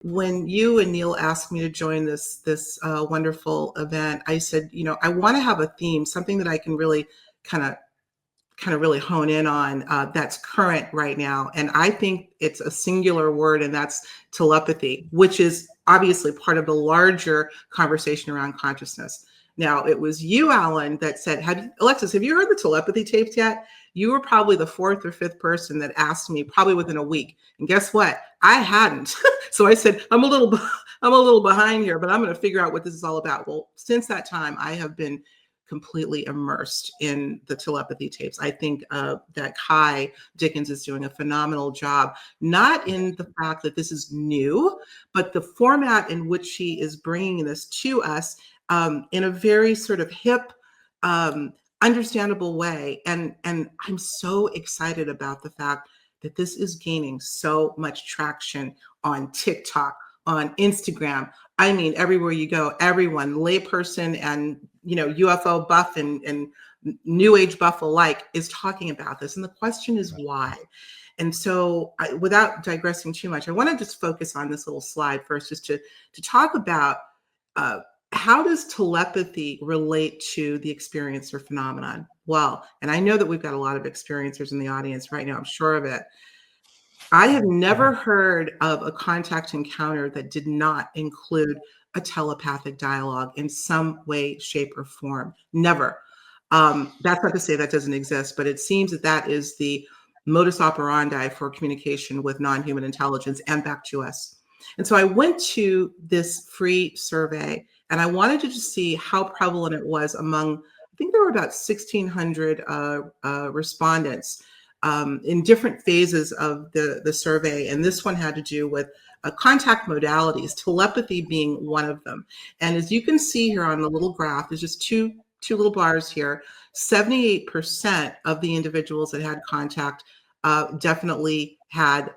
when you and Neil asked me to join this wonderful event, I said, I want to have a theme, something that I can really kind of really hone in on that's current right now. And I think it's a singular word, and that's telepathy, which is obviously part of the larger conversation around consciousness. Now, it was you, Alan, that said, Alexis, have you heard the telepathy tapes yet? You were probably the fourth or fifth person that asked me, probably within a week. And guess what? I hadn't. So I said, I'm a little behind here, but I'm going to figure out what this is all about. Well, since that time, I have been completely immersed in the telepathy tapes. I think that Kai Dickens is doing a phenomenal job, not in the fact that this is new, but the format in which she is bringing this to us in a very sort of hip, understandable way. And I'm so excited about the fact that this is gaining so much traction on TikTok, on Instagram. I mean, everywhere you go, everyone, layperson and UFO buff and New Age buff alike, is talking about this. And the question is why? And so without digressing too much, I want to just focus on this little slide first, just to talk about how does telepathy relate to the experiencer phenomenon? Well, and I know that we've got a lot of experiencers in the audience right now, I'm sure of it. I have never heard of a contact encounter that did not include a telepathic dialogue in some way, shape, or form. Never. That's not to say that doesn't exist, but it seems that that is the modus operandi for communication with non-human intelligence and back to us. And so I went to this free survey, and I wanted to just see how prevalent it was among, I think there were about 1,600 respondents in different phases of the survey. And this one had to do with contact modalities, telepathy being one of them. And as you can see here on the little graph, there's just two little bars here. 78% of the individuals that had contact definitely had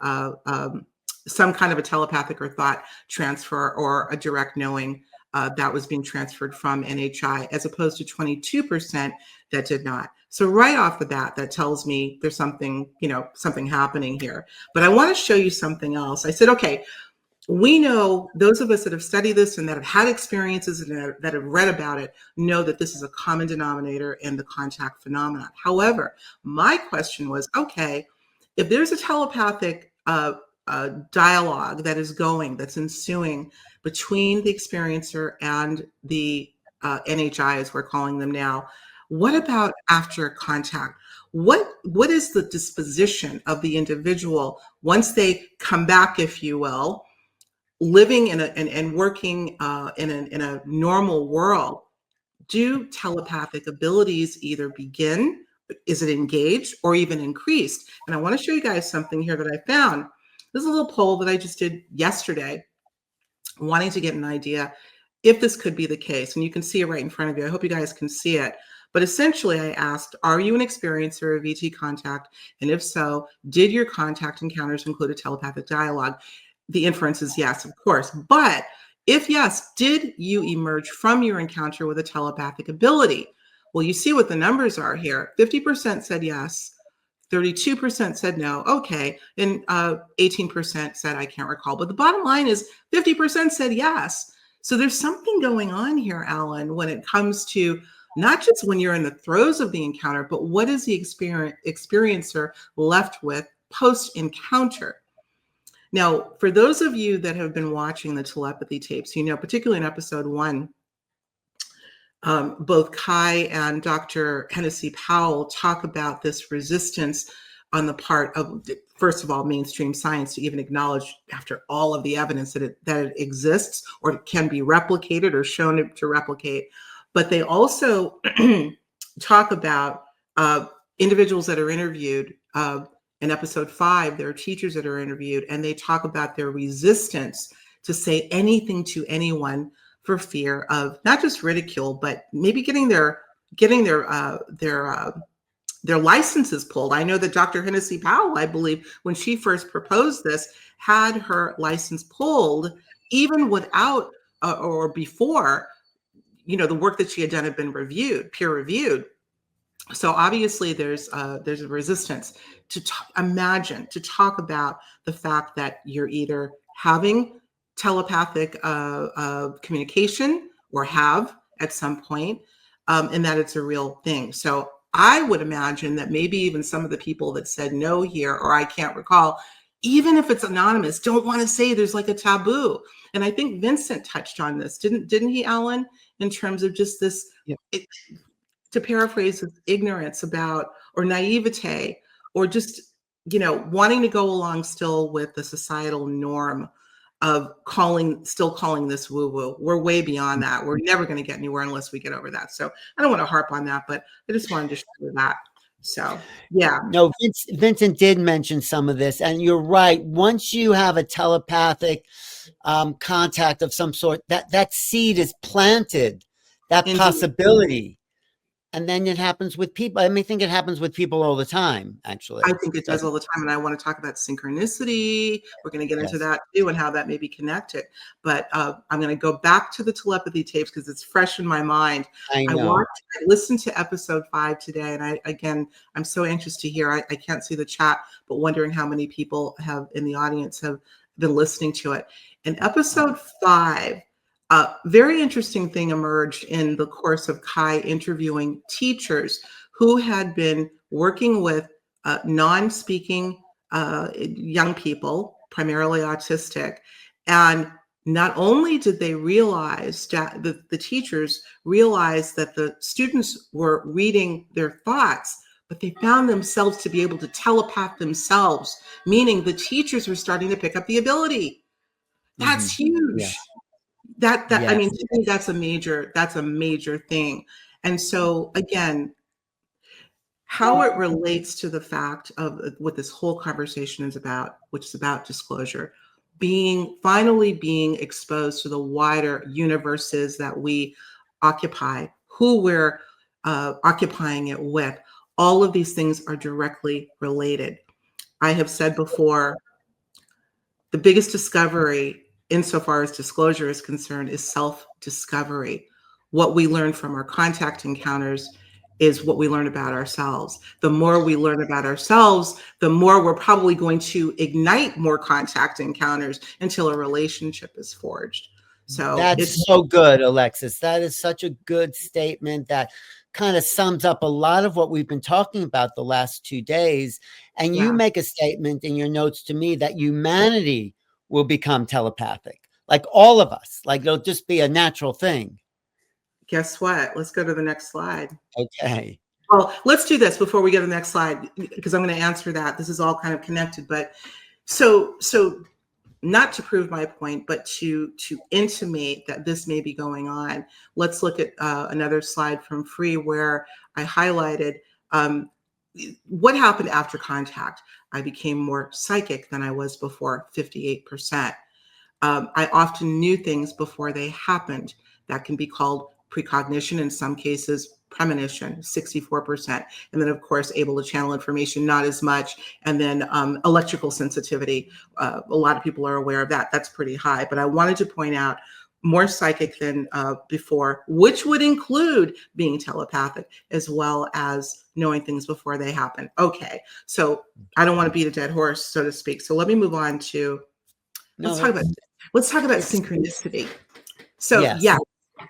some kind of a telepathic or thought transfer or a direct knowing that was being transferred from NHI, as opposed to 22% that did not. So right off the bat, that tells me there's something, something happening here. But I want to show you something else. I said, okay, we know, those of us that have studied this and that have had experiences and that have read about it know that this is a common denominator in the contact phenomenon. However, my question was, okay, if there's a telepathic dialogue that's ensuing between the experiencer and the NHI, as we're calling them now, what about after contact? What is the disposition of the individual once they come back, if you will, living and working in a normal world? Do telepathic abilities either begin, is it engaged, or even increased? And I want to show you guys something here that I found. This is a little poll that I just did yesterday, wanting to get an idea if this could be the case. And you can see it right in front of you. I hope you guys can see it. But essentially, I asked, are you an experiencer of ET contact? And if so, did your contact encounters include a telepathic dialogue? The inference is yes, of course. But if yes, did you emerge from your encounter with a telepathic ability? Well, you see what the numbers are here. 50% said yes. 32% said no. Okay. And 18% said, I can't recall. But the bottom line is 50% said yes. So there's something going on here, Alan, when it comes to not just when you're in the throes of the encounter, but what is the experiencer left with post-encounter? Now, for those of you that have been watching the telepathy tapes, particularly in episode 1, both Kai and Dr. Hennessy Powell talk about this resistance on the part of, first of all, mainstream science to even acknowledge, after all of the evidence, that it exists or can be replicated or shown to replicate. But they also talk about individuals that are interviewed. In episode 5, there are teachers that are interviewed, and they talk about their resistance to say anything to anyone for fear of not just ridicule, but maybe getting their licenses pulled. I know that Dr. Hennessy Powell, I believe, when she first proposed this, had her license pulled even without or before, the work that she had done had been peer reviewed. So obviously there's a resistance to talk about the fact that you're either having telepathic communication, or have at some point, and that it's a real thing. So I would imagine that maybe even some of the people that said no here, or I can't recall, even if it's anonymous, don't want to say there's like a taboo. And I think Vincent touched on this, didn't he, Alan, in terms of just this, Yeah. to paraphrase, ignorance about, or naivete, or just, wanting to go along still with the societal norm of still calling this woo woo. We're way beyond that. We're never going to get anywhere unless we get over that. So I don't want to harp on that, but I just wanted to share that. So yeah. No, Vincent did mention some of this, and you're right. Once you have a telepathic contact of some sort, that seed is planted, that Indeed. possibility. And then it happens with people. I think it happens with people all the time, actually. I think it does all the time. And I want to talk about synchronicity. We're going to get into that too, and how that may be connected. But I'm going to go back to the telepathy tapes because it's fresh in my mind. I know. I listened to episode 5 today, and I'm so anxious to hear. I can't see the chat, but wondering how many people in the audience have been listening to it. In episode 5, very interesting thing emerged in the course of Kai interviewing teachers who had been working with non-speaking young people, primarily autistic. And not only did they realize that the teachers realized that the students were reading their thoughts, but they found themselves to be able to telepath themselves, meaning the teachers were starting to pick up the ability. That's huge. Yes. I mean, to me, that's a major thing. And so again, how it relates to the fact of what this whole conversation is about, which is about disclosure, finally being exposed to the wider universes that we occupy, who we're occupying it with. All of these things are directly related. I have said before, the biggest discovery insofar as disclosure is concerned is self-discovery. What we learn from our contact encounters is what we learn about ourselves. The more we learn about ourselves, the more we're probably going to ignite more contact encounters until a relationship is forged. So that's so good, Alexis. That is such a good statement that kind of sums up a lot of what we've been talking about the last 2 days. And you make a statement in your notes to me that humanity will become telepathic, like all of us, like it'll just be a natural thing. Guess what? Let's go to the next slide. Okay. Well, let's do this before we go to the next slide, because I'm going to answer that. This is all kind of connected, but so not to prove my point, but to intimate that this may be going on. Let's look at another slide from Free where I highlighted what happened after contact. I became more psychic than I was before, 58%. I often knew things before they happened. That can be called precognition, in some cases premonition, 64%. And then, of course, able to channel information, not as much. And then electrical sensitivity. A lot of people are aware of that. That's pretty high. But I wanted to point out more psychic than before, which would include being telepathic, as well as knowing things before they happen. Okay, so I don't want to beat a dead horse, so to speak. So let me move on to, let's talk about synchronicity. So yeah,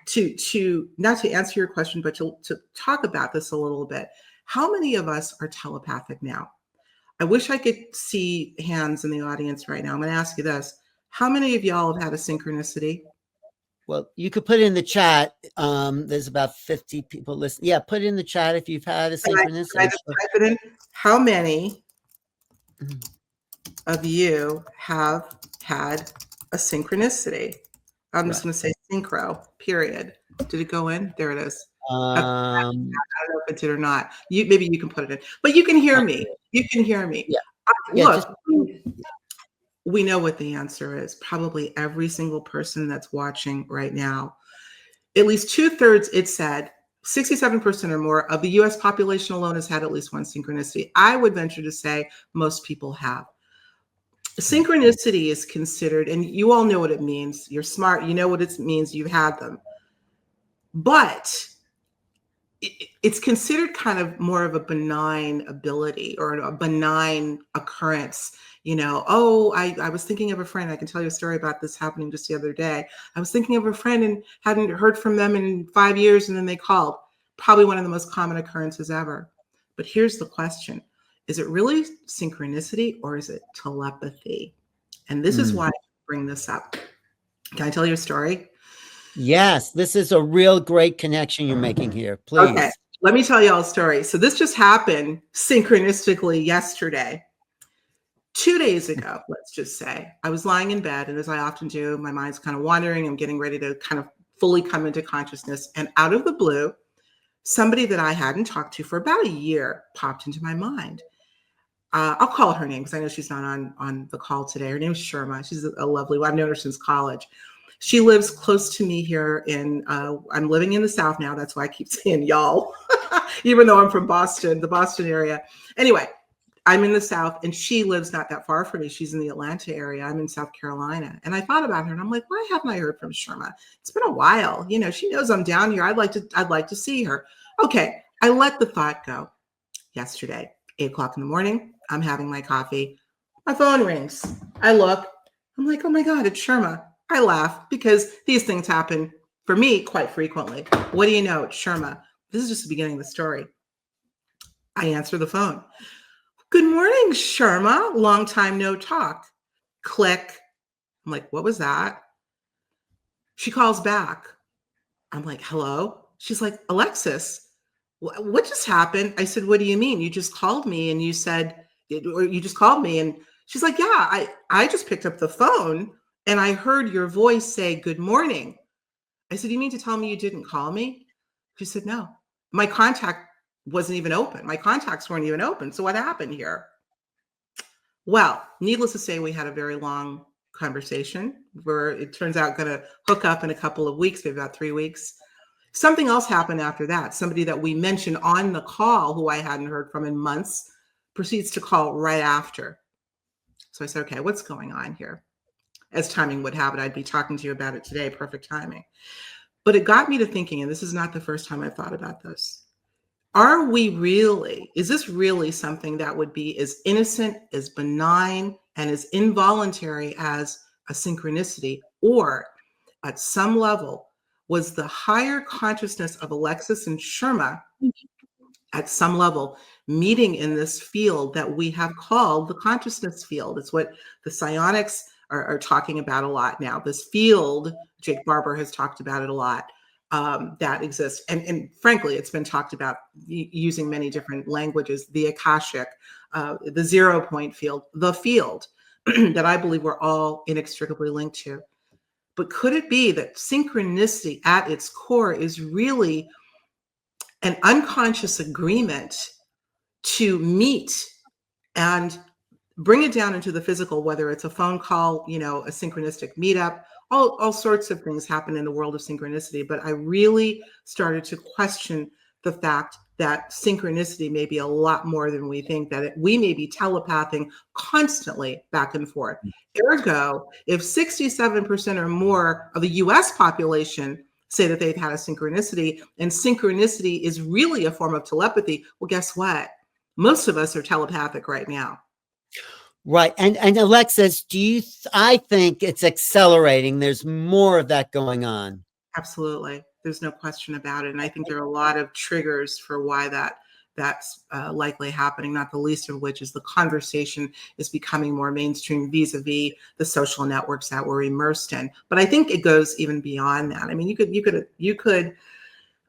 to not to answer your question, but to talk about this a little bit. How many of us are telepathic now? I wish I could see hands in the audience right now. I'm going to ask you this. How many of y'all have had a synchronicity? Well, you could put it in the chat. There's about 50 people listening. Yeah, put it in the chat if you've had a synchronicity. Can I just type it in? How many of you have had a synchronicity? I'm just going to say synchro, period. Did it go in? There it is. I don't know if it did or not. Maybe you can put it in. But you can hear me. You can hear me. Yeah. Look, we know what the answer is. Probably every single person that's watching right now, at least 2/3, it said, 67% or more of the US population alone has had at least one synchronicity. I would venture to say most people have. Synchronicity is considered, and you all know what it means. You're smart. You know what it means. You've had them. But it's considered kind of more of a benign ability or a benign occurrence Oh, I was thinking of a friend. I can tell you a story about this happening just the other day. I was thinking of a friend and hadn't heard from them in 5 years, and then they called. Probably one of the most common occurrences ever. But here's the question. Is it really synchronicity or is it telepathy? And this is why I bring this up. Can I tell you a story? Yes, this is a real great connection you're making here. Please. Okay, let me tell you all a story. So this just happened synchronistically yesterday. 2 days ago, let's just say, I was lying in bed, and as I often do, my mind's kind of wandering. I'm getting ready to kind of fully come into consciousness. And out of the blue, somebody that I hadn't talked to for about a year popped into my mind. I'll call her name because I know she's not on the call today. Her name is Sherma. She's a lovely one. I've known her since college. She lives close to me here I'm living in the South now. That's why I keep saying y'all, even though I'm from Boston, the Boston area. Anyway, I'm in the South and she lives not that far from me. She's in the Atlanta area. I'm in South Carolina. And I thought about her and I'm like, why haven't I heard from Sherma? It's been a while. She knows I'm down here. I'd like to see her. Okay. I let the thought go. Yesterday, 8:00 in the morning, I'm having my coffee. My phone rings. I look. I'm like, oh my God, it's Sherma. I laugh because these things happen for me quite frequently. What do you know? It's Sherma. This is just the beginning of the story. I answer the phone. Good morning, Sherma. Long time no talk. Click. I'm like, what was that? She calls back. I'm like, hello? She's like, Alexis, what just happened? I said, what do you mean? You just called me and you said, or you just called me. And she's like, yeah, I just picked up the phone and I heard your voice say, good morning. I said, you mean to tell me you didn't call me? She said, no, my contact wasn't even open. My contacts weren't even open. So what happened here? Well, needless to say, we had a very long conversation where it turns out going to hook up in a couple of weeks, maybe about 3 weeks. Something else happened after that. Somebody that we mentioned on the call who I hadn't heard from in months proceeds to call right after. So I said, okay, what's going on here? As timing would have it, I'd be talking to you about it today. Perfect timing. But it got me to thinking, and this is not the first time I've thought about this. Is this really something that would be as innocent, as benign, and as involuntary as a synchronicity? Or at some level, was the higher consciousness of Alexis and Sherma at some level meeting in this field that we have called the consciousness field? It's what the psionics are talking about a lot now. This field, Jake Barber has talked about it a lot. That exists. And frankly, it's been talked about using many different languages, the Akashic, the 0 point field, the field that I believe we're all inextricably linked to. But could it be that synchronicity at its core is really an unconscious agreement to meet and bring it down into the physical, whether it's a phone call, a synchronistic meetup, all sorts of things happen in the world of synchronicity. But I really started to question the fact that synchronicity may be a lot more than we think, that we may be telepathing constantly back and forth. Ergo, if 67% or more of the US population say that they've had a synchronicity, and synchronicity is really a form of telepathy, well, guess what? Most of us are telepathic right now. Right. And Alexis, I think it's accelerating. There's more of that going on. Absolutely. There's no question about it. And I think there are a lot of triggers for why that's likely happening, not the least of which is the conversation is becoming more mainstream vis-a-vis the social networks that we're immersed in. But I think it goes even beyond that. I mean, you could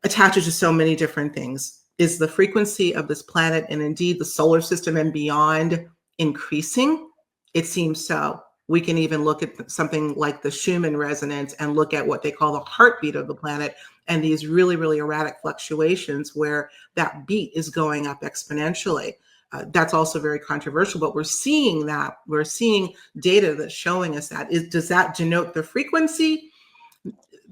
attach it to so many different things. Is the frequency of this planet and indeed the solar system and beyond increasing? It seems so. We can even look at something like the Schumann resonance and look at what they call the heartbeat of the planet and these really, really erratic fluctuations where that beat is going up exponentially. That's also very controversial, but we're seeing that. We're seeing data that's showing us that. Does that denote the frequency?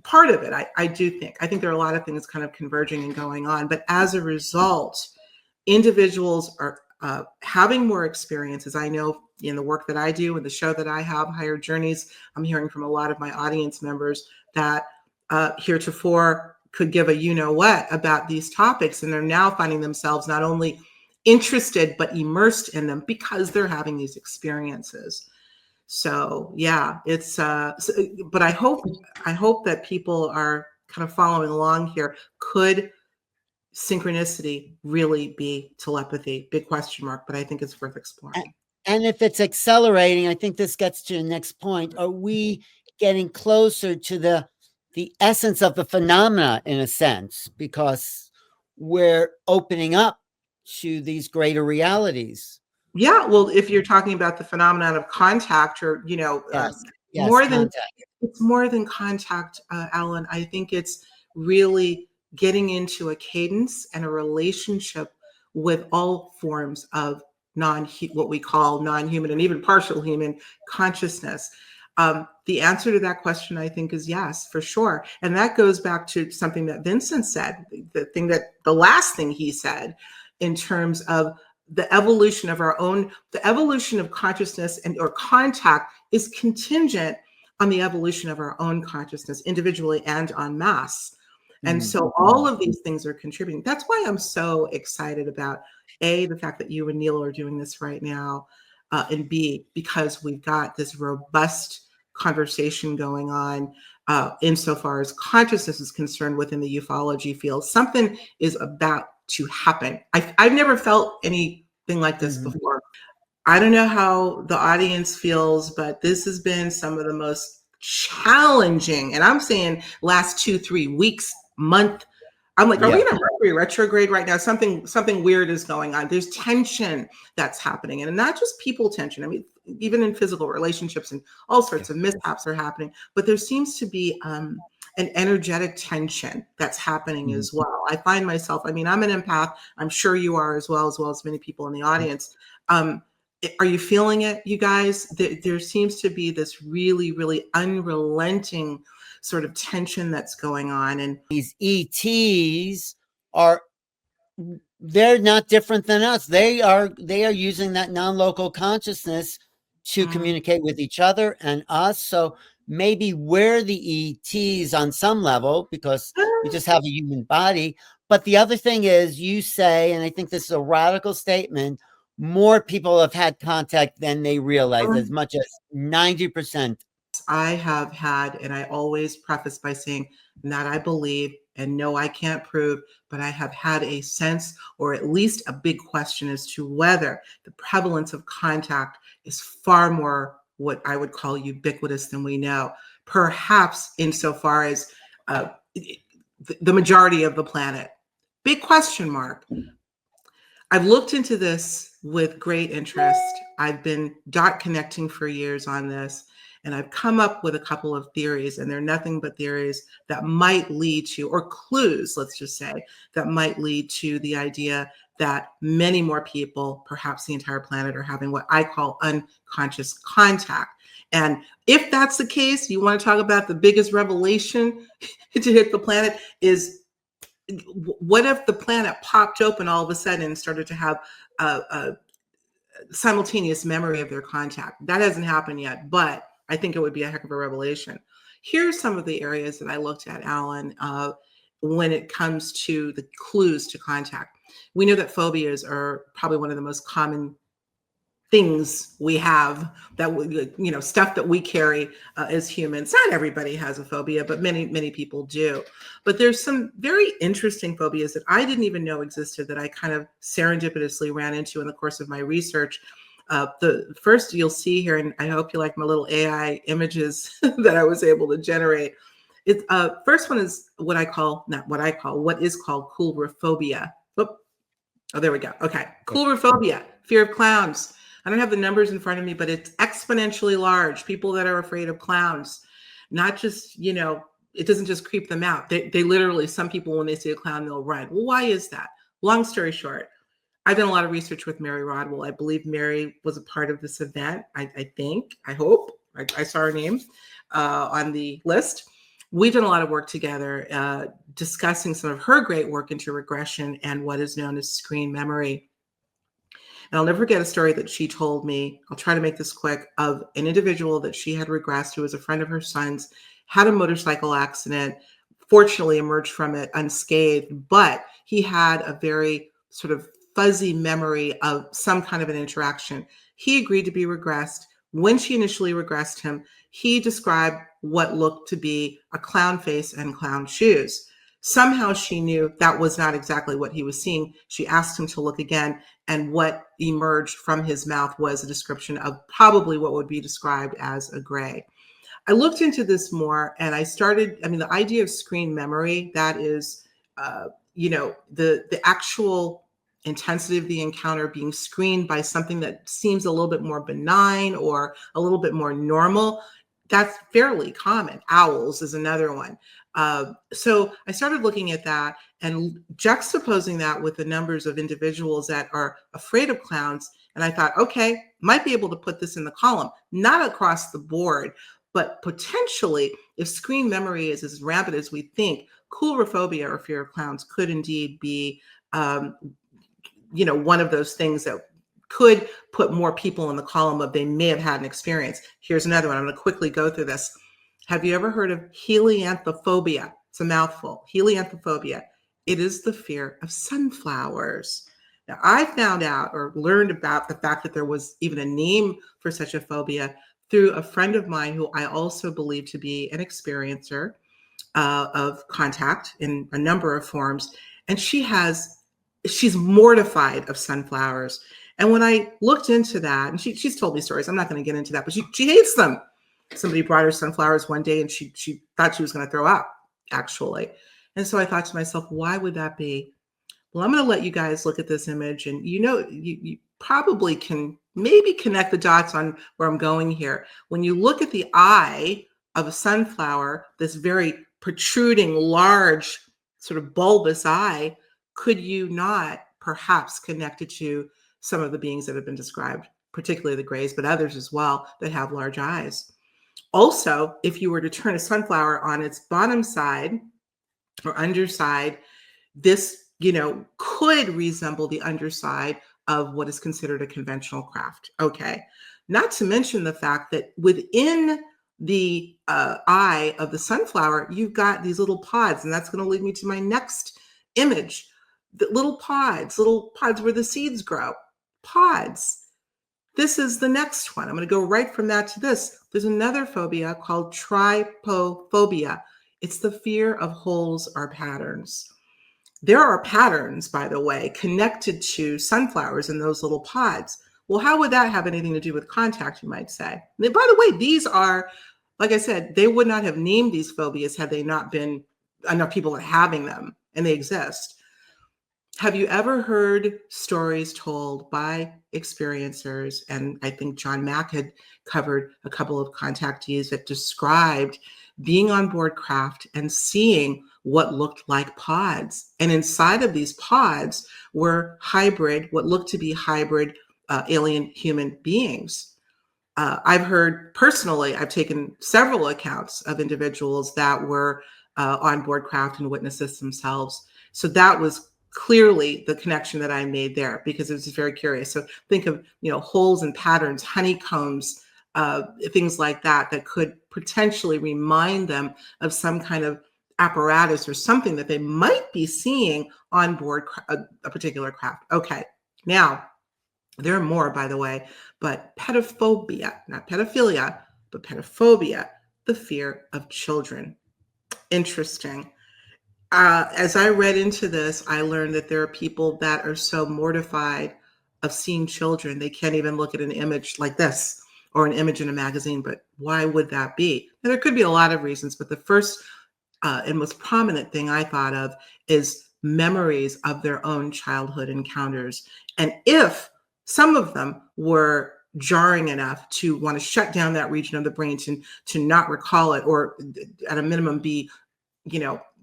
Part of it, I do think. I think there are a lot of things kind of converging and going on. But as a result, individuals are having more experiences. I know in the work that I do and the show that I have, Higher Journeys, I'm hearing from a lot of my audience members that heretofore could give a you-know-what about these topics. And they're now finding themselves not only interested but immersed in them because they're having these experiences. So yeah, it's but I hope that people are kind of following along here. Could synchronicity really be telepathy? Big question mark, but I think it's worth exploring. And if it's accelerating, I think this gets to the next point. Are we getting closer to the essence of the phenomena in a sense, because we're opening up to these greater realities? Yeah, well, if you're talking about the phenomenon of contact, or Yes, more than contact. it's more than contact, Alan. I think it's really getting into a cadence and a relationship with all forms of what we call non-human and even partial human consciousness. The answer to that question, I think, is yes, for sure. And that goes back to something that Vincent said, the last thing he said, in terms of the evolution of the evolution of consciousness or contact is contingent on the evolution of our own consciousness individually and en masse. And so all of these things are contributing. That's why I'm so excited about the fact that you and Neil are doing this right now, and B, because we've got this robust conversation going on insofar as consciousness is concerned within the ufology field. Something is about to happen. I've never felt anything like this before. I don't know how the audience feels, but this has been some of the most challenging, and I'm saying last 2-3 weeks, month. I'm like, are we in a Mercury retrograde right now? Something weird is going on. There's tension that's happening, and not just people tension. I mean, even in physical relationships, and all sorts of mishaps are happening. But there seems to be an energetic tension that's happening as well. I find myself, I mean, I'm an empath. I'm sure you are as well as many people in the audience. Are you feeling it, you guys? There seems to be this really, really unrelenting sort of tension that's going on. And these ETs they're not different than us. They are using that non-local consciousness to communicate with each other and us. So maybe we're the ETs on some level because we just have a human body. But the other thing is, you say, and I think this is a radical statement, more people have had contact than they realize, as much as 90%. I have had, and I always preface by saying that I believe, and no, I can't prove, but I have had a sense, or at least a big question, as to whether the prevalence of contact is far more what I would call ubiquitous than we know. Perhaps insofar as the majority of the planet. Big question mark. I've looked into this with great interest. I've been dot connecting for years on this, and I've come up with a couple of theories, and they're nothing but theories that might lead to, or clues, let's just say, that might lead to the idea that many more people, perhaps the entire planet, are having what I call unconscious contact. And if that's the case, you want to talk about the biggest revelation to hit the planet is, what if the planet popped open all of a sudden and started to have a simultaneous memory of their contact? That hasn't happened yet, but I think it would be a heck of a revelation. Here's some of the areas that I looked at, Alan, when it comes to the clues to contact. We know that phobias are probably one of the most common things we have, that stuff that we carry as humans. Not everybody has a phobia, but many people do. But there's some very interesting phobias that I didn't even know existed, that I kind of serendipitously ran into in the course of my research. The first you'll see here, and I hope you like my little AI images that I was able to generate. First one is what is called coulrophobia. Oh, there we go. Okay. Coulrophobia, fear of clowns. I don't have the numbers in front of me, but it's exponentially large. People that are afraid of clowns, not just, it doesn't just creep them out. They literally, some people, when they see a clown, they'll run. Well, why is that? Long story short, I've done a lot of research with Mary Rodwell. I believe Mary was a part of this event. I hope. I saw her name on the list. We've done a lot of work together discussing some of her great work into regression and what is known as screen memory. And I'll never forget a story that she told me, I'll try to make this quick, of an individual that she had regressed, who was a friend of her son's, had a motorcycle accident, fortunately emerged from it unscathed, but he had a very sort of fuzzy memory of some kind of an interaction. He agreed to be regressed. When she initially regressed him, he described what looked to be a clown face and clown shoes. Somehow she knew that was not exactly what he was seeing. She asked him to look again, and what emerged from his mouth was a description of probably what would be described as a gray. I looked into this more, and I started, I mean, the idea of screen memory, that is, the actual intensity of the encounter being screened by something that seems a little bit more benign or a little bit more normal. That's fairly common. Owls is another one. So I started looking at that and juxtaposing that with the numbers of individuals that are afraid of clowns. And I thought, okay, might be able to put this in the column, not across the board, but potentially if screen memory is as rampant as we think, coulrophobia or fear of clowns could indeed be, one of those things that could put more people in the column of they may have had an experience. Here's another one. I'm going to quickly go through this. Have you ever heard of helianthrophobia? It's a mouthful. Helianthrophobia. It is the fear of sunflowers. Now, I found out or learned about the fact that there was even a name for such a phobia through a friend of mine who I also believe to be an experiencer of contact in a number of forms. And she's mortified of sunflowers. And when I looked into that, and she's told me stories, I'm not going to get into that, but she hates them. Somebody brought her sunflowers one day and she thought she was going to throw up, actually. And so I thought to myself, why would that be? Well, I'm going to let you guys look at this image, and you probably can maybe connect the dots on where I'm going here. When you look at the eye of a sunflower, this very protruding, large, sort of bulbous eye, could you not perhaps connect it to some of the beings that have been described, particularly the grays, but others as well that have large eyes? Also, if you were to turn a sunflower on its bottom side or underside, this, could resemble the underside of what is considered a conventional craft. Okay. Not to mention the fact that within the eye of the sunflower, you've got these little pods, and that's going to lead me to my next image. The little pods where the seeds grow. Pods. This is the next one. I'm going to go right from that to this. There's another phobia called trypophobia. It's the fear of holes or patterns. There are patterns, by the way, connected to sunflowers in those little pods. Well, how would that have anything to do with contact, you might say? And by the way, these are, like I said, they would not have named these phobias had they not been enough people having them, and they exist. Have you ever heard stories told by experiencers? And I think John Mack had covered a couple of contactees that described being on board craft and seeing what looked like pods. And inside of these pods were what looked to be hybrid alien human beings. I've heard personally, I've taken several accounts of individuals that were on board craft and witnessed this themselves. So that was clearly the connection that I made there, because it was very curious. So think of, holes and patterns, honeycombs, things like that could potentially remind them of some kind of apparatus or something that they might be seeing on board a particular craft. Okay, now there are more, by the way, but pedophobia, not pedophilia, but pedophobia, the fear of children. Interesting. As I read into this, I learned that there are people that are so mortified of seeing children, they can't even look at an image like this or an image in a magazine. But why would that be? Now, there could be a lot of reasons, but the first and most prominent thing I thought of is memories of their own childhood encounters. And if some of them were jarring enough to want to shut down that region of the brain to not recall it, or at a minimum be,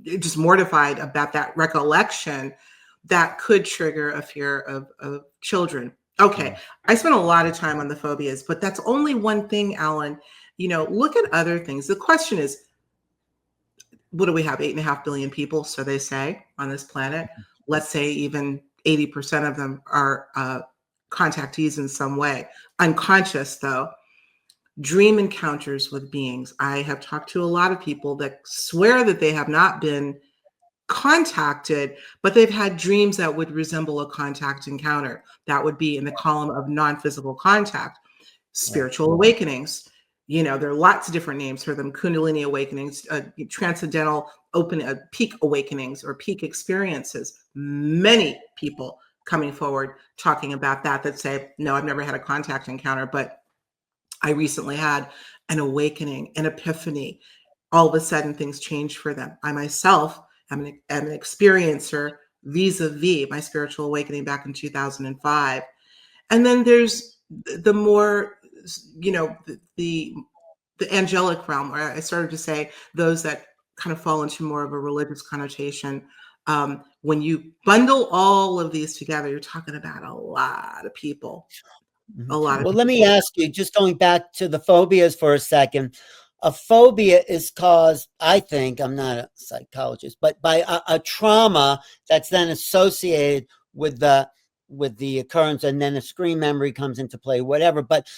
just mortified about that recollection, that could trigger a fear of children. Okay, I spent a lot of time on the phobias, but that's only one thing, Alan. Look at other things. The question is, what do we have? 8.5 billion people, so they say, on this planet. Let's say even 80% of them are contactees in some way. Unconscious, though. Dream encounters with beings. I have talked to a lot of people that swear that they have not been contacted, but they've had dreams that would resemble a contact encounter. That would be in the column of non-physical contact. Spiritual awakenings. There are lots of different names for them. Kundalini awakenings, transcendental peak awakenings or peak experiences. Many people coming forward talking about that say, no, I've never had a contact encounter, but I recently had an awakening, an epiphany. All of a sudden things change for them. I myself am an experiencer vis-a-vis my spiritual awakening back in 2005. And then there's the more, the angelic realm, where I started to say those that kind of fall into more of a religious connotation. When you bundle all of these together, you're talking about a lot of people. A lot of Well, people. let me ask you, just going back to the phobias for a second. A phobia is caused, I think, I'm not a psychologist, but by a trauma that's then associated with the occurrence, and then a screen memory comes into play, whatever. But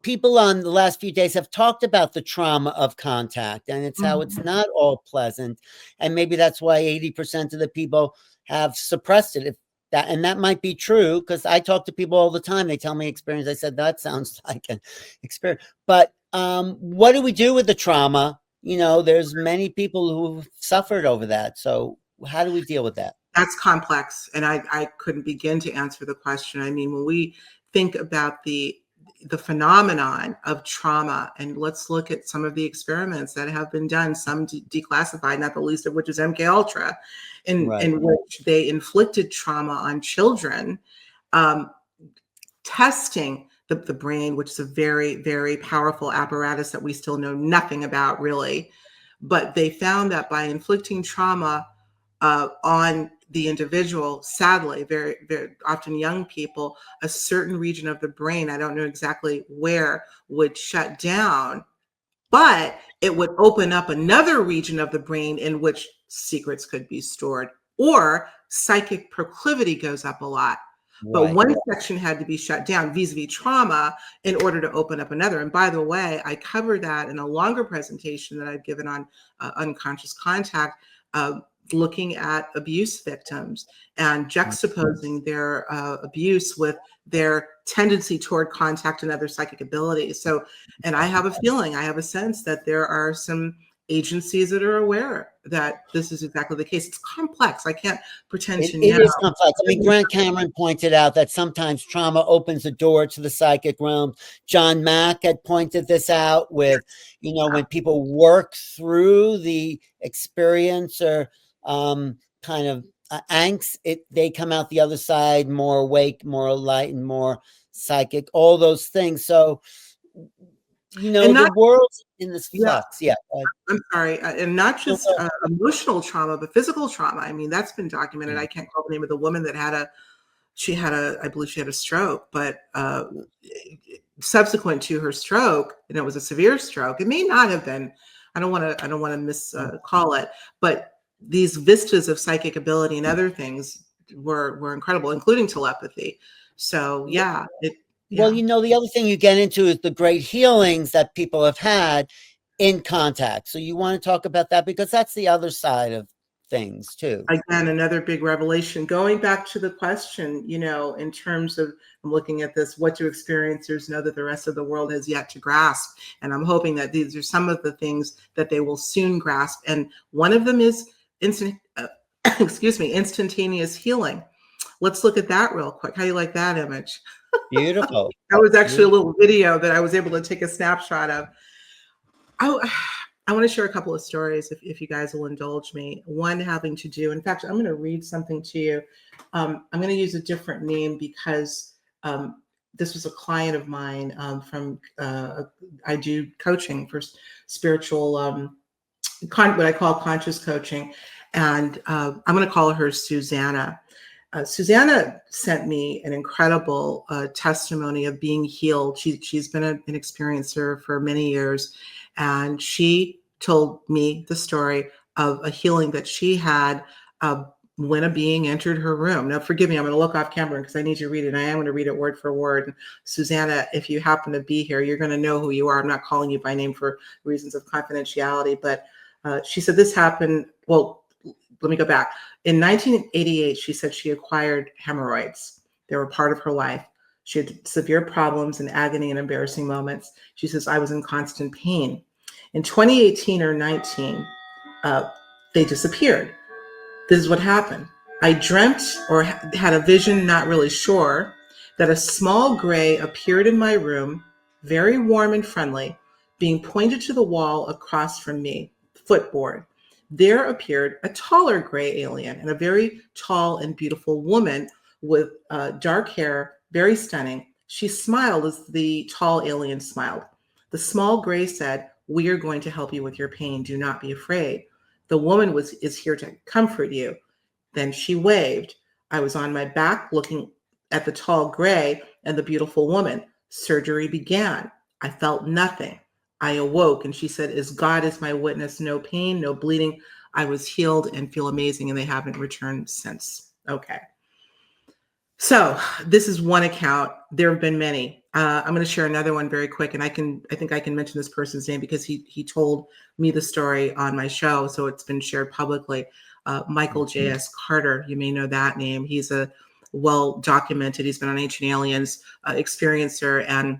people on the last few days have talked about the trauma of contact, and it's how it's not all pleasant. And maybe that's why 80% of the people have suppressed it. And that might be true, because I talk to people all the time. They tell me experience. I said, that sounds like an experience. But what do we do with the trauma? There's many people who've suffered over that. So how do we deal with that? That's complex. And I couldn't begin to answer the question. I mean, when we think about the phenomenon of trauma, and let's look at some of the experiments that have been done, some declassified, not the least of which is MK Ultra, in which they inflicted trauma on children, testing the brain, which is a very, very powerful apparatus that we still know nothing about really. But they found that by inflicting trauma on the individual, sadly, very, very often young people, a certain region of the brain, I don't know exactly where, would shut down, but it would open up another region of the brain in which secrets could be stored, or psychic proclivity goes up a lot. But one section had to be shut down vis-a-vis trauma in order to open up another. And by the way, I cover that in a longer presentation that I've given on unconscious contact, looking at abuse victims and juxtaposing their abuse with their tendency toward contact and other psychic abilities. So, and I have a feeling, I have a sense that there are some agencies that are aware that this is exactly the case. It's complex. I can't pretend to know. It is complex. I mean, Grant Cameron pointed out that sometimes trauma opens the door to the psychic realm. John Mack had pointed this out with, when people work through the experience or kind of angst, they come out the other side more awake, more enlightened, more psychic, all those things. So, the world's in this flux. Yeah. I'm sorry. And not just emotional trauma, but physical trauma. I mean, that's been documented. I can't call the name of the woman that I believe she had a stroke, but subsequent to her stroke, and it was a severe stroke. It may not have been, I don't want to miscall it, but these vistas of psychic ability and other things were incredible, including telepathy. So yeah. Well, the other thing you get into is the great healings that people have had in contact. So you want to talk about that, because that's the other side of things too. Again, another big revelation. Going back to the question, in terms of, I'm looking at this, what do experiencers know that the rest of the world has yet to grasp? And I'm hoping that these are some of the things that they will soon grasp. And one of them is instantaneous healing. Let's look at that real quick. How do you like that image? Beautiful. That was actually a little video that I was able to take a snapshot of. I want to share a couple of stories, if you guys will indulge me. One having to do, in fact, I'm going to read something to you. I'm going to use a different name because this was a client of mine from, I do coaching for spiritual, what I call conscious coaching. And I'm going to call her Susanna. Susanna sent me an incredible testimony of being healed. She's been an experiencer for many years, and she told me the story of a healing that she had when a being entered her room. Now, forgive me, I'm going to look off camera because I need you to read it. And I am going to read it word for word. And Susanna, if you happen to be here, you're going to know who you are. I'm not calling you by name for reasons of confidentiality, but she said this happened. Well, let me go back. In 1988, she said she acquired hemorrhoids. They were part of her life. She had severe problems and agony and embarrassing moments. She says, I was in constant pain. In 2018 or 19, they disappeared. This is what happened. I dreamt or had a vision, not really sure, that a small gray appeared in my room, very warm and friendly, being pointed to the wall across from me, footboard. There appeared a taller gray alien and a very tall and beautiful woman with dark hair, very stunning. She smiled as the tall alien smiled. The small gray said, we are going to help you with your pain. Do not be afraid. The woman is here to comfort you. Then she waved. I was on my back looking at the tall gray and the beautiful woman. Surgery began. I felt nothing. I awoke and she said, as God is my witness, no pain, no bleeding. I was healed and feel amazing, and they haven't returned since. Okay. So this is one account. There have been many. I'm going to share another one very quick, and I think I can mention this person's name because he told me the story on my show, so it's been shared publicly. Michael J.S. Carter, you may know that name. He's a well-documented, he's been on Ancient Aliens experiencer, and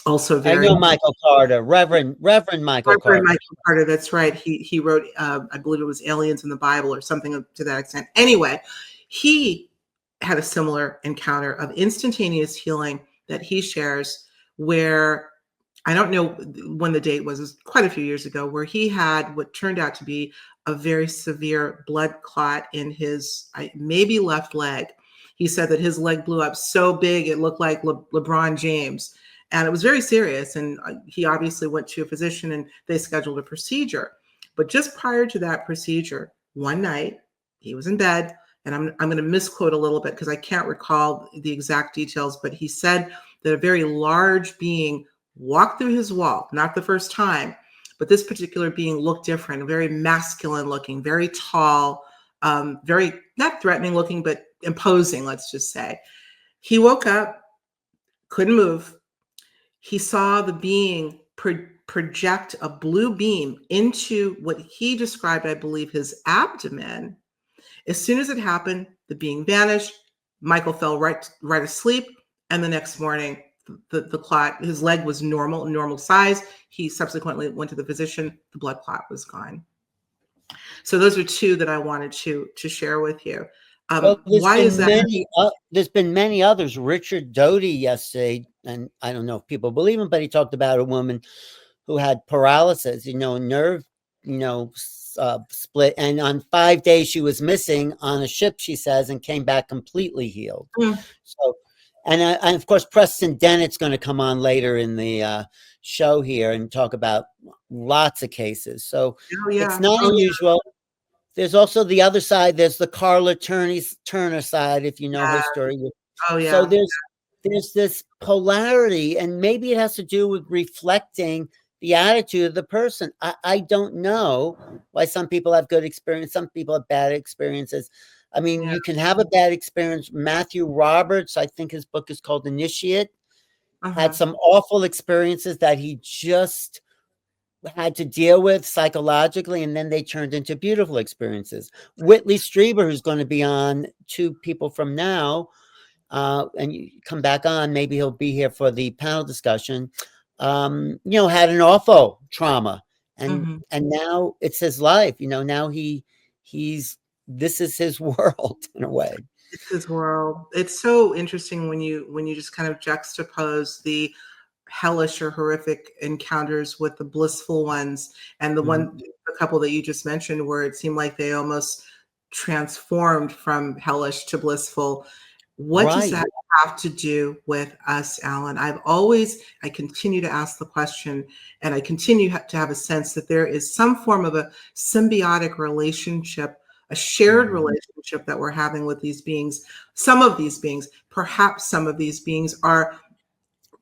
also I very— know Michael Carter, Reverend Michael Carter. Michael Carter, that's right. He wrote, I believe it was Aliens in the Bible or something to that extent. Anyway, he had a similar encounter of instantaneous healing that he shares, where I don't know when the date was, it was quite a few years ago, where he had what turned out to be a very severe blood clot in his maybe left leg. He said that his leg blew up so big it looked like LeBron James. And it was very serious. And he obviously went to a physician and they scheduled a procedure. But just prior to that procedure, one night, he was in bed, and I'm going to misquote a little bit because I can't recall the exact details, but he said that a very large being walked through his wall, not the first time, but this particular being looked different, very masculine looking, very tall, very not threatening looking, but imposing, let's just say. He woke up, couldn't move. He saw the being project a blue beam into what he described, I believe, his abdomen. As soon as it happened, the being vanished. Michael fell right asleep. And the next morning, the clot, his leg was normal size. He subsequently went to the physician. The blood clot was gone. So those are two that I wanted to share with you. Well, why is that? There's been many others. Richard Doty yesterday, and I don't know if people believe him, but he talked about a woman who had paralysis, nerve, split. And on 5 days she was missing on a ship, she says, and came back completely healed. So, and of course, Preston Dennett's going to come on later in the show here and talk about lots of cases. So it's not unusual. Yeah. There's also the other side. There's the Carla Turner side, if you know her story. Oh, yeah. So there's this polarity, and maybe it has to do with reflecting the attitude of the person. I don't know why some people have good experience, some people have bad experiences. I mean, you can have a bad experience. Matthew Roberts, I think his book is called Initiate, had some awful experiences that he just had to deal with psychologically, and then they turned into beautiful experiences. Whitley Strieber, who's going to be on 2 People From Now, and you come back on, maybe he'll be here for the panel discussion, had an awful trauma, and now it's his life. Now this is his world in a way. It's his world. It's so interesting when you just kind of juxtapose the hellish or horrific encounters with the blissful ones, and the couple that you just mentioned, where it seemed like they almost transformed from hellish to blissful. What does that have to do with us, Alan? I continue to ask the question, and I continue to have a sense that there is some form of a symbiotic relationship, a shared relationship that we're having with these beings. Some of these beings, perhaps some of these beings, are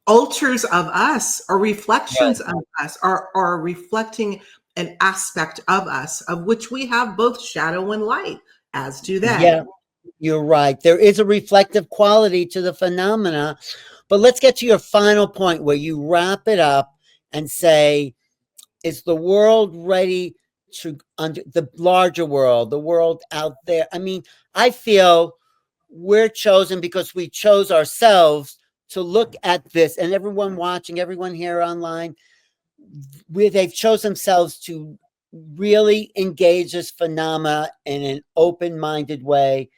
alters of us, or reflections of us, are reflecting an aspect of us, of which we have both shadow and light, as do they. Yeah, you're right. There is a reflective quality to the phenomena. But let's get to your final point, where you wrap it up and say, is the world ready to under the larger world, the world out there. I mean, I feel we're chosen because we chose ourselves to look at this, and everyone watching, everyone here online, where they've chosen themselves to really engage this phenomena in an open-minded way,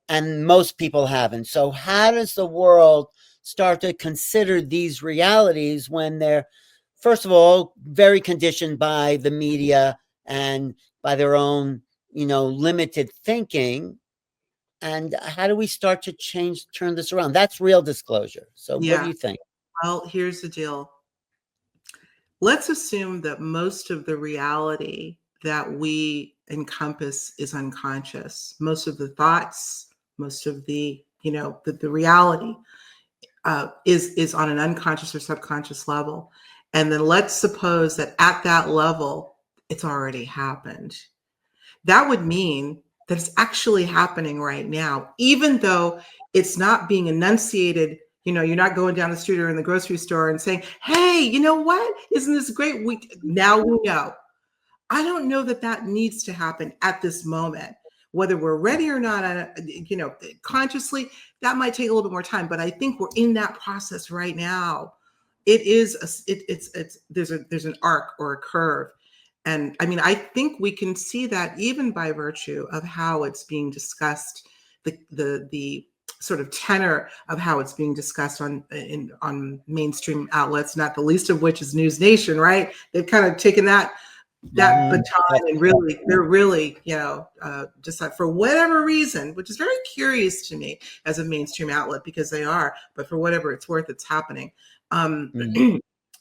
and most people haven't. So how does the world start to consider these realities when they're, first of all, very conditioned by the media and by their own, limited thinking? And how do we start to turn this around? That's real disclosure. So what do Yeah. you think? Well, here's the deal. Let's assume that most of the reality that we encompass is unconscious. Most of the thoughts, most of the reality is on an unconscious or subconscious level. And then let's suppose that at that level, it's already happened. That would mean that it's actually happening right now, even though it's not being enunciated. You're not going down the street or in the grocery store and saying, hey, you know what? Isn't this great? Now we know. I don't know that that needs to happen at this moment. Whether we're ready or not, consciously, that might take a little bit more time. But I think we're in that process right now. It is there's an arc or a curve, and I mean, I think we can see that even by virtue of how it's being discussed, the sort of tenor of how it's being discussed on mainstream outlets, not the least of which is News Nation, right? They've kind of taken that baton and they're really, just like, for whatever reason, which is very curious to me as a mainstream outlet, because they are, but for whatever it's worth, it's happening.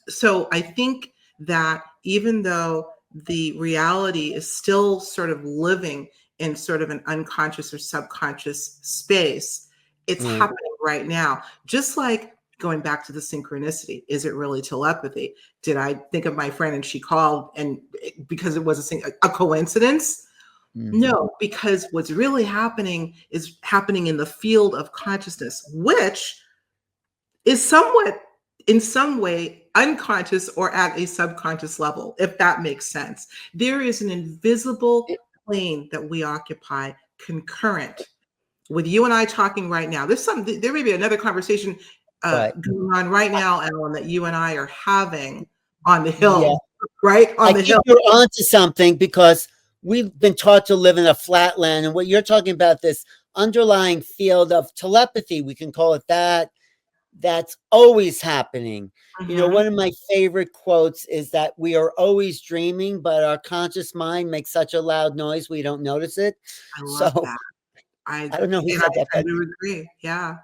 So I think that even though the reality is still sort of living in sort of an unconscious or subconscious space, it's happening right now. Just like going back to the synchronicity, is it really telepathy? Did I think of my friend and she called and because it was a coincidence? No, because what's really happening is happening in the field of consciousness, which is somewhat in some way unconscious or at a subconscious level, if that makes sense. There is an invisible plane that we occupy concurrent with you and I talking right now. There may be another conversation going on right now, Alan, that you and I are having on the hill, right? On the hill. You're onto something, because we've been taught to live in a flat land, and what you're talking about, this underlying field of telepathy, we can call it that, that's always happening. One of my favorite quotes is that we are always dreaming, but our conscious mind makes such a loud noise we don't notice it. I love that. I don't know who said that, I but do agree. Yeah.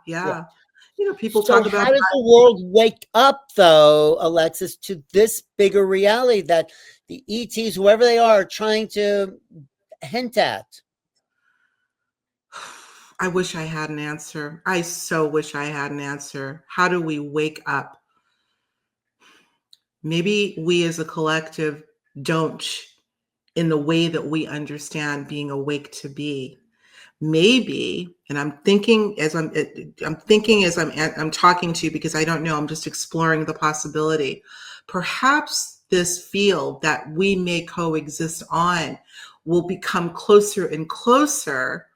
People so talk about how does the world wake up, though, Alexis, to this bigger reality that the ETs, whoever they are trying to hint at? I wish I had an answer. I so wish I had an answer. How do we wake up? Maybe we as a collective don't, in the way that we understand being awake to be. Maybe, and I'm thinking as I'm talking to you, because I don't know, I'm just exploring the possibility. Perhaps this field that we may coexist on will become closer and closer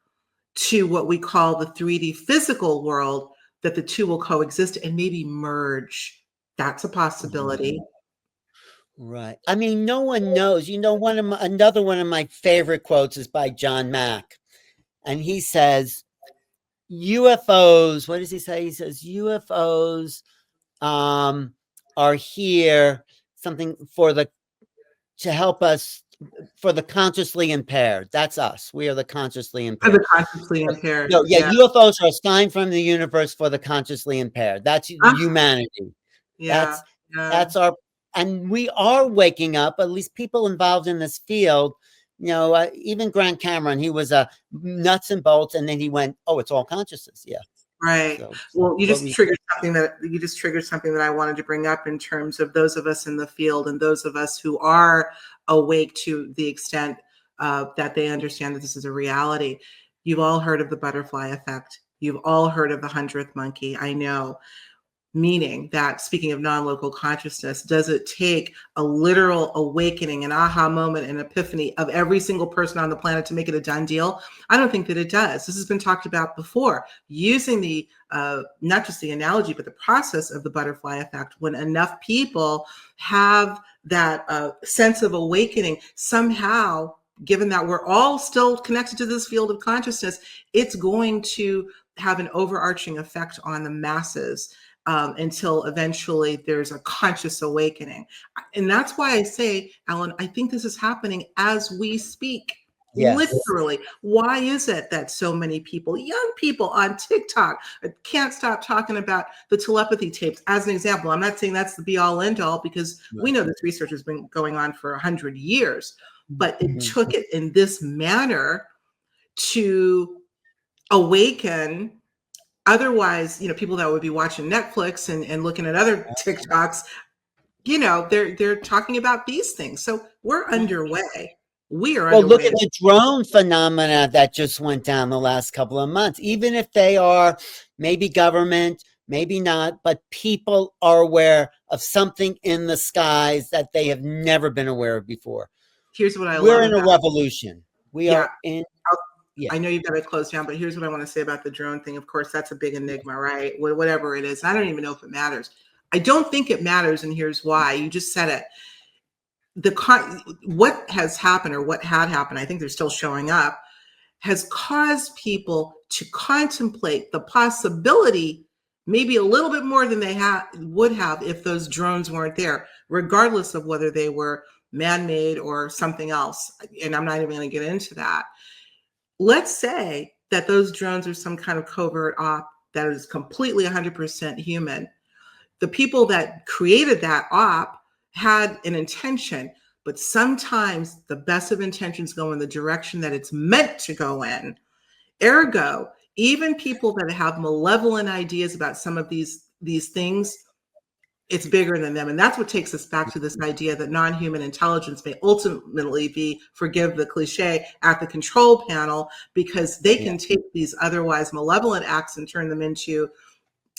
to what we call the 3D physical world, that the two will coexist and maybe merge. That's a possibility. Right. I mean, no one knows. Another one of my favorite quotes is by John Mack. And he says, UFOs, what does he say? He says, UFOs are here, something to help us, for the consciously impaired. That's us. We are the consciously impaired. For the consciously impaired. No, UFOs are a sign from the universe for the consciously impaired. That's humanity. Yeah. That's our, and we are waking up, at least people involved in this field. Even Grant Cameron, he was a nuts and bolts, and then he went, "Oh, it's all consciousness." Yeah. Right. Well, you just triggered something that I wanted to bring up in terms of those of us in the field and those of us who are awake to the extent that they understand that this is a reality. You've all heard of the butterfly effect. You've all heard of the 100th monkey. I know. meaning that, speaking of non-local consciousness, does it take a literal awakening, an aha moment, an epiphany of every single person on the planet to make it a done deal? I don't think that it does. This has been talked about before, using the not just the analogy, but the process of the butterfly effect. When enough people have that sense of awakening, somehow, given that we're all still connected to this field of consciousness, it's going to have an overarching effect on the masses. Until eventually there's a conscious awakening. And that's why I say, Alan, I think this is happening as we speak. Yes. Literally. Why is it that so many people, young people on TikTok, can't stop talking about the telepathy tapes? As an example, I'm not saying that's the be all end all, because we know this research has been going on for 100 years, but it took it in this manner to awaken. Otherwise, people that would be watching Netflix and looking at other TikToks, they're talking about these things. So we're underway. We are underway. Look at the drone phenomena that just went down the last couple of months. Even if they are maybe government, maybe not, but people are aware of something in the skies that they have never been aware of before. Here's what I love. We're in a revolution. We are in. Yeah. I know you've got to close down, but here's what I want to say about the drone thing. Of course, that's a big enigma, right? Whatever it is. I don't even know if it matters. I don't think it matters, and here's why. You just said it. What has happened, or what had happened, I think they're still showing up, has caused people to contemplate the possibility, maybe a little bit more than they would have if those drones weren't there, regardless of whether they were man-made or something else. And I'm not even going to get into that. Let's say that those drones are some kind of covert op that is completely 100% human. The people that created that op had an intention, but sometimes the best of intentions go in the direction that it's meant to go in. Ergo, even people that have malevolent ideas about some of these things, it's bigger than them. And that's what takes us back to this idea that non-human intelligence may ultimately be, forgive the cliche, at the control panel, because they can take these otherwise malevolent acts and turn them into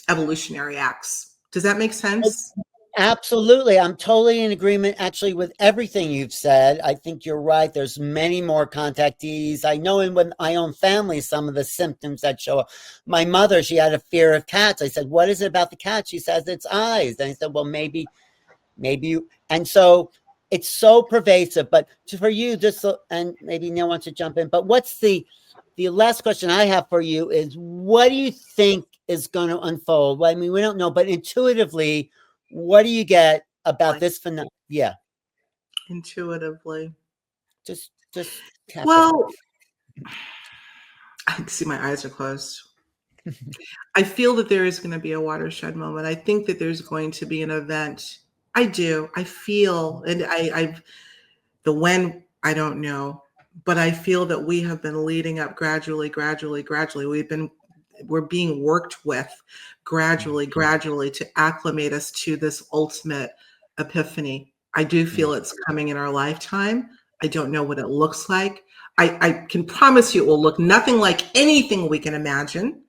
evolutionary acts. Does that make sense? Absolutely. I'm totally in agreement, actually, with everything you've said. I think you're right. There's many more contactees. I know in my own family, some of the symptoms that show up. My mother, she had a fear of cats. I said, what is it about the cat? She says, it's eyes. And I said, well, maybe you. And so it's so pervasive. But for you, and maybe Neil wants to jump in, but what's the last question I have for you is, what do you think is going to unfold? Well, I mean, we don't know, but intuitively, what do you get about this phenomenon? Yeah. Intuitively. Just well, I can see my eyes are closed. I feel that there is going to be a watershed moment. I think that there's going to be an event. I do. I feel, and the when, I don't know, but I feel that we have been leading up gradually. We're being worked with gradually to acclimate us to this ultimate epiphany. I do feel it's coming in our lifetime. I don't know what it looks like. I can promise you it will look nothing like anything we can imagine.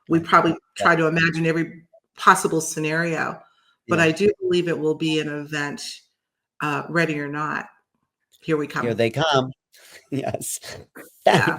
We probably try to imagine every possible scenario, but I do believe it will be an event, ready or not. Here we come. Here they come. Yes. Yeah.